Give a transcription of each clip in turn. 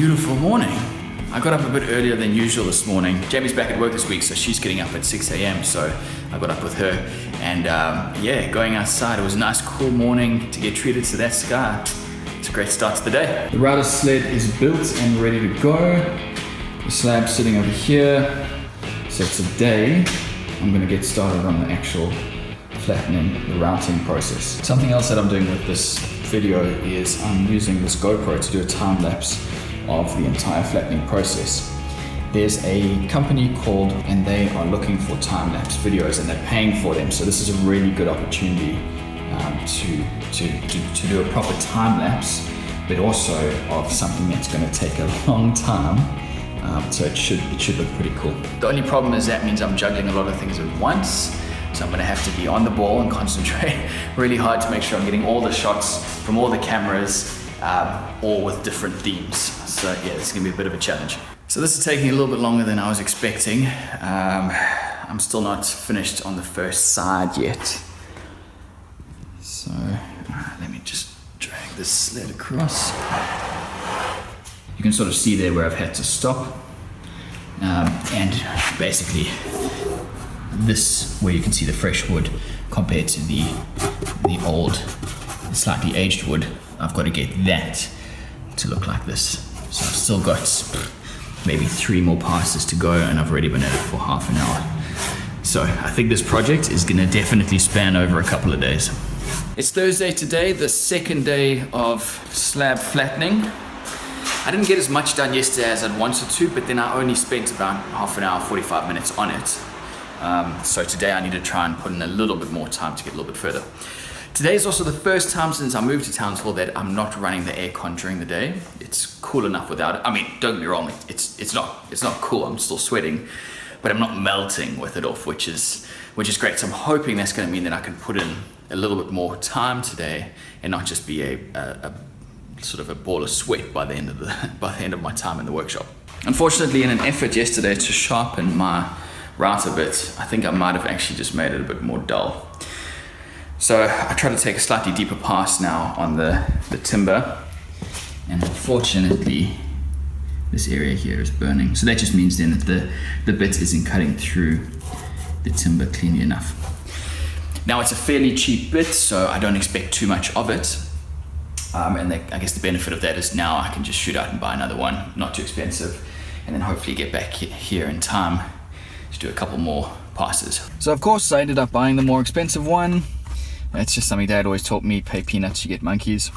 beautiful morning. I got up a bit earlier than usual this morning. Jamie's back at work this week, so she's getting up at 6 a.m. So I got up with her and yeah, going outside. It was a nice cool morning to get treated to that sky. It's a great start to the day. The router sled is built and ready to go. The slab's sitting over here. So today, I'm gonna get started on the actual flattening, the routing process. Something else that I'm doing with this video is I'm using this GoPro to do a time lapse of the entire flattening process. There's a company called, and they are looking for time lapse videos and they're paying for them. So this is a really good opportunity to do a proper time lapse, but also of something that's going to take a long time. So it should look pretty cool. The only problem is that means I'm juggling a lot of things at once. So I'm gonna have to be on the ball and concentrate really hard to make sure I'm getting all the shots from all the cameras, all with different themes. So yeah, this is gonna be a bit of a challenge. So this is taking a little bit longer than I was expecting. I'm still not finished on the first side yet. So let me just drag this sled across. You can sort of see there where I've had to stop. And basically this, where you can see the fresh wood compared to the old, slightly aged wood, I've got to get that to look like this. So I've still got maybe 3 more passes to go and I've already been at it for half an hour. So I think this project is gonna definitely span over a couple of days. It's Thursday today, the second day of slab flattening. I didn't get as much done yesterday as I'd wanted to, but then I only spent about half an hour, 45 minutes on it. So today I need to try and put in a little bit more time to get a little bit further. Today is also the first time since I moved to Townsville that I'm not running the aircon during the day. It's cool enough without it. I mean, don't get me wrong, it's not cool, I'm still sweating, but I'm not melting with it off, which is great. So I'm hoping that's gonna mean that I can put in a little bit more time today and not just be a sort of a ball of sweat by the end of my time in the workshop. Unfortunately, in an effort yesterday to sharpen my router bit, I think I might have actually just made it a bit more dull. So I try to take a slightly deeper pass now on the timber, and unfortunately this area here is burning. So that just means then that the bit isn't cutting through the timber cleanly enough. Now it's a fairly cheap bit, so I don't expect too much of it. And I guess the benefit of that is now I can just shoot out and buy another one, not too expensive, and then hopefully get back here in time to do a couple more passes. So of course I ended up buying the more expensive one. It's just something Dad always taught me, pay peanuts, you get monkeys.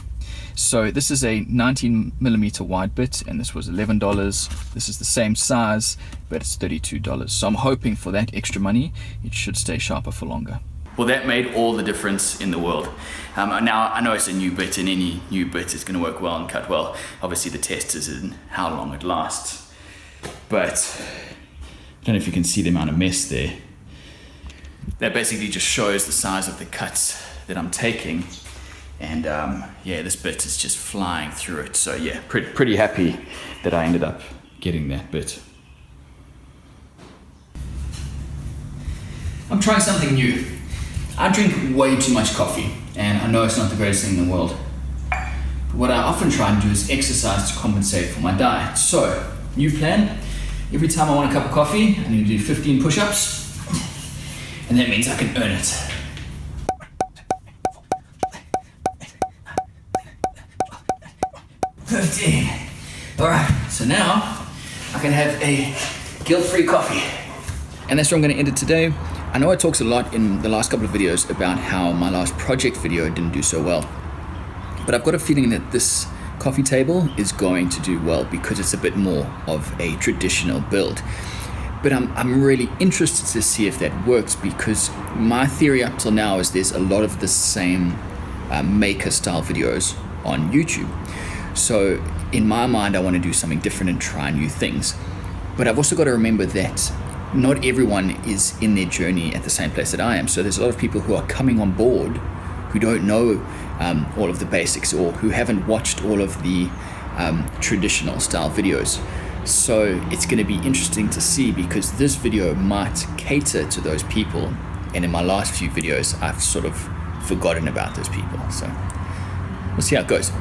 So this is a 19mm wide bit and this was $11. This is the same size, but it's $32. So I'm hoping for that extra money, it should stay sharper for longer. Well, that made all the difference in the world. Now, I know it's a new bit, and any new bit is going to work well and cut well. Obviously, the test is in how long it lasts. But I don't know if you can see the amount of mess there. That basically just shows the size of the cuts that I'm taking. And yeah, this bit is just flying through it. So yeah, pretty happy that I ended up getting that bit. I'm trying something new. I drink way too much coffee, and I know it's not the greatest thing in the world. But what I often try and do is exercise to compensate for my diet. So, new plan, every time I want a cup of coffee, I need to do 15 push-ups, and that means I can earn it. 15. All right, so now I can have a guilt-free coffee. And that's where I'm gonna end it today. I know I talked a lot in the last couple of videos about how my last project video didn't do so well, but I've got a feeling that this coffee table is going to do well because it's a bit more of a traditional build. But I'm really interested to see if that works, because my theory up till now is there's a lot of the same maker style videos on YouTube. So in my mind, I want to do something different and try new things. But I've also got to remember that not everyone is in their journey at the same place that I am. So there's a lot of people who are coming on board who don't know all of the basics, or who haven't watched all of the traditional style videos. So it's going to be interesting to see, because this video might cater to those people, and in my last few videos I've sort of forgotten about those people. So we'll see how it goes.